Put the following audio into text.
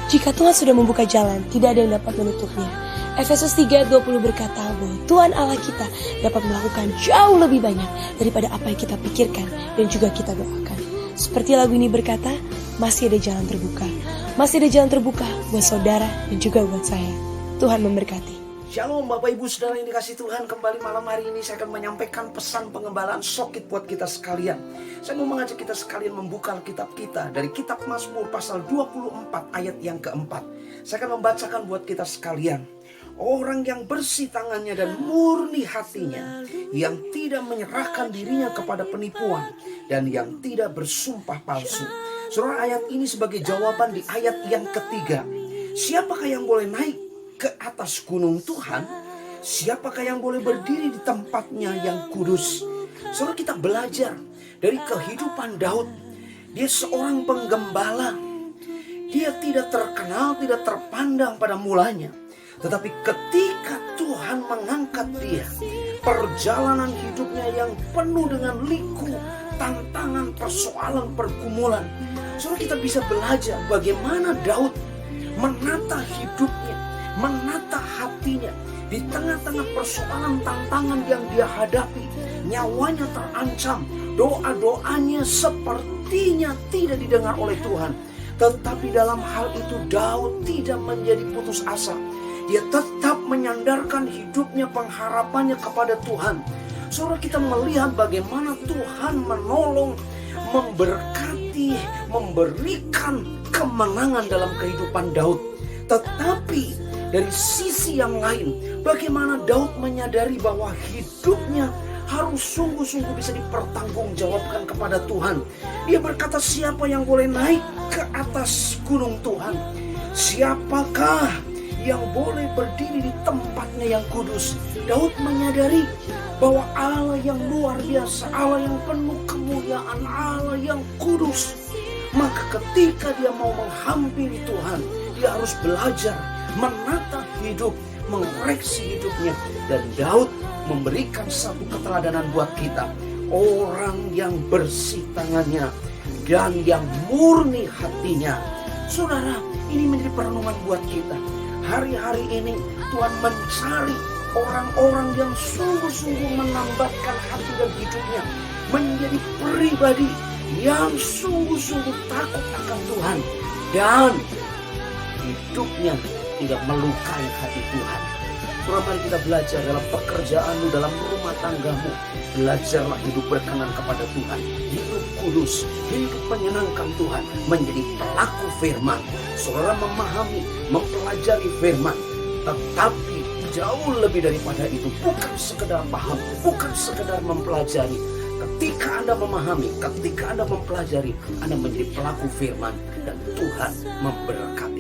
Jika Tuhan sudah membuka jalan, tidak ada yang dapat menutupnya. Efesus 3:20 berkata bahwa Tuhan Allah kita dapat melakukan jauh lebih banyak daripada apa yang kita pikirkan dan juga kita doakan. Seperti lagu ini berkata, masih ada jalan terbuka. Masih ada jalan terbuka buat saudara dan juga buat saya. Tuhan memberkati. Shalom Bapak Ibu Saudara yang dikasih Tuhan. Kembali malam hari ini saya akan menyampaikan pesan pengembalaan sokit buat kita sekalian. Saya mau mengajak kita sekalian membuka Alkitab kita dari kitab Mazmur pasal 24 ayat yang keempat. Saya akan membacakan buat kita sekalian. Orang yang bersih tangannya dan murni hatinya, yang tidak menyerahkan dirinya kepada penipuan dan yang tidak bersumpah palsu. Saudara, ayat ini sebagai jawaban di ayat yang ketiga. Siapakah yang boleh naik ke atas gunung Tuhan? Siapakah yang boleh berdiri di tempatnya yang kudus? Saudara, kita belajar dari kehidupan Daud. Dia seorang penggembala. Dia tidak terkenal, tidak terpandang pada mulanya. Tetapi ketika Tuhan mengangkat dia, perjalanan hidupnya yang penuh dengan liku, tantangan, persoalan, pergumulan. Saudara, kita bisa belajar bagaimana Daud menata hidupnya, menata hatinya di tengah-tengah persoalan tantangan yang dia hadapi. Nyawanya terancam, doa-doanya sepertinya tidak didengar oleh Tuhan. Tetapi dalam hal itu Daud tidak menjadi putus asa. Dia tetap menyandarkan hidupnya, pengharapannya kepada Tuhan. Saudara, kita melihat bagaimana Tuhan menolong, memberkati, memberikan kemenangan dalam kehidupan Daud. Tetapi dari sisi yang lain, bagaimana Daud menyadari bahwa hidupnya harus sungguh-sungguh bisa dipertanggungjawabkan kepada Tuhan. Dia berkata, siapa yang boleh naik ke atas gunung Tuhan? Siapakah yang boleh berdiri di tempatnya yang kudus? Daud menyadari bahwa Allah yang luar biasa, Allah yang penuh kemuliaan, Allah yang kudus. Maka ketika dia mau menghampiri Tuhan, dia harus belajar menata hidup, mengoreksi hidupnya. Dan Daud memberikan satu keteladanan buat kita. Orang yang bersih tangannya dan yang murni hatinya. Saudara, ini menjadi perenungan buat kita. Hari-hari ini Tuhan mencari orang-orang yang sungguh-sungguh menambatkan hati dan hidupnya menjadi pribadi yang sungguh-sungguh takut akan Tuhan dan hidupnya tidak melukai hati Tuhan. Saudara, mari kita belajar dalam pekerjaanmu, dalam rumah tanggamu. Belajarlah hidup berkenan kepada Tuhan, hidup kudus, hidup menyenangkan Tuhan, menjadi pelaku firman. Saudara memahami, mempelajari firman, tetapi jauh lebih daripada itu, bukan sekedar paham, bukan sekedar mempelajari. Ketika Anda memahami, ketika Anda mempelajari, Anda menjadi pelaku firman dan Tuhan memberkati.